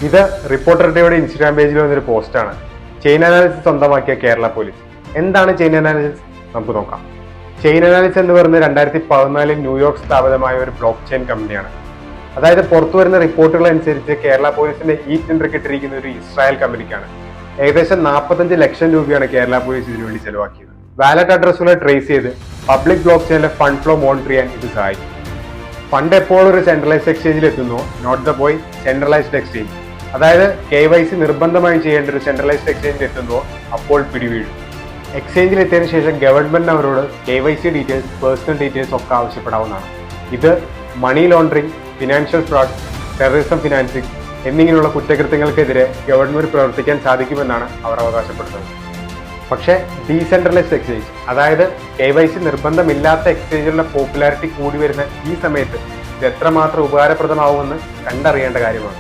ഇത് റിപ്പോർട്ടർ ടിവിയുടെ ഇൻസ്റ്റാഗ്രാം പേജിൽ വന്നൊരു പോസ്റ്റാണ്. ചെയിൻ അനാലിസിസ് സ്വന്തമാക്കിയ കേരള പോലീസ്. എന്താണ് ചെയിൻ അനാലിസിസ്? നമുക്ക് നോക്കാം. ചെയിൻ അനാലിസിസ് എന്ന് പറയുന്നത് 2014 ന്യൂയോർക്ക് സ്ഥാപിതമായ ഒരു ബ്ലോക്ക് ചെയിൻ കമ്പനിയാണ്. അതായത് പുറത്തു വരുന്ന റിപ്പോർട്ടുകൾ അനുസരിച്ച് കേരള പോലീസിന്റെ ഈ ടെൻഡർ കിട്ടിയിരിക്കുന്ന ഒരു ഇസ്രായേൽ കമ്പനിക്കാണ്. ഏകദേശം 45 ലക്ഷം രൂപയാണ് കേരള പോലീസ് ഇതിനു വേണ്ടി ചെലവാക്കിയത്. വാലറ്റ് അഡ്രസ്സുകളെ ട്രേസ് ചെയ്ത് പബ്ലിക് ബ്ലോക്ക് ചെയിനിലെ ഫണ്ട് ഫ്ലോ മോണിറ്റർ ചെയ്യാൻ ഇത് സഹായിക്കും. ഫണ്ട് എപ്പോൾ ഒരു സെൻട്രലൈസ്ഡ് എക്സ്ചേഞ്ചിൽ എത്തുന്നു, നോട്ട് ദ ബോയ് സെൻട്രലൈസ്ഡ് എക്സ്ചേഞ്ച്, അതായത് KYC നിർബന്ധമായും ചെയ്യേണ്ട ഒരു സെൻട്രലൈസ്ഡ് എക്സ്ചേഞ്ചിൽ എത്തുന്നു, അപ്പോൾ പിടിവീഴും. എക്സ്ചേഞ്ചിൽ എത്തിയതിനു ശേഷം ഗവൺമെന്റിന് അവരോട് KYC ഡീറ്റെയിൽസ്, പേഴ്സണൽ ഡീറ്റെയിൽസ് ഒക്കെ ആവശ്യപ്പെടാവുന്നതാണ്. ഇത് money laundering, financial fraud, terrorism financing എന്നിങ്ങനെയുള്ള കുറ്റകൃത്യങ്ങൾക്കെതിരെ ഗവൺമെന്റ് പ്രവർത്തിക്കാൻ സാധിക്കുമെന്നാണ് അവർ അവകാശപ്പെടുന്നത്. പക്ഷേ ഡീസെൻട്രലൈസ്ഡ് എക്സ്ചേഞ്ച്, അതായത് KYC നിർബന്ധമില്ലാത്ത എക്സ്ചേഞ്ചുകളുടെ പോപ്പുലാരിറ്റി കൂടി വരുന്ന ഈ സമയത്ത് ഇത് എത്രമാത്രം ഉപകാരപ്രദമാവുമെന്ന് കണ്ടറിയേണ്ട കാര്യമാണ്.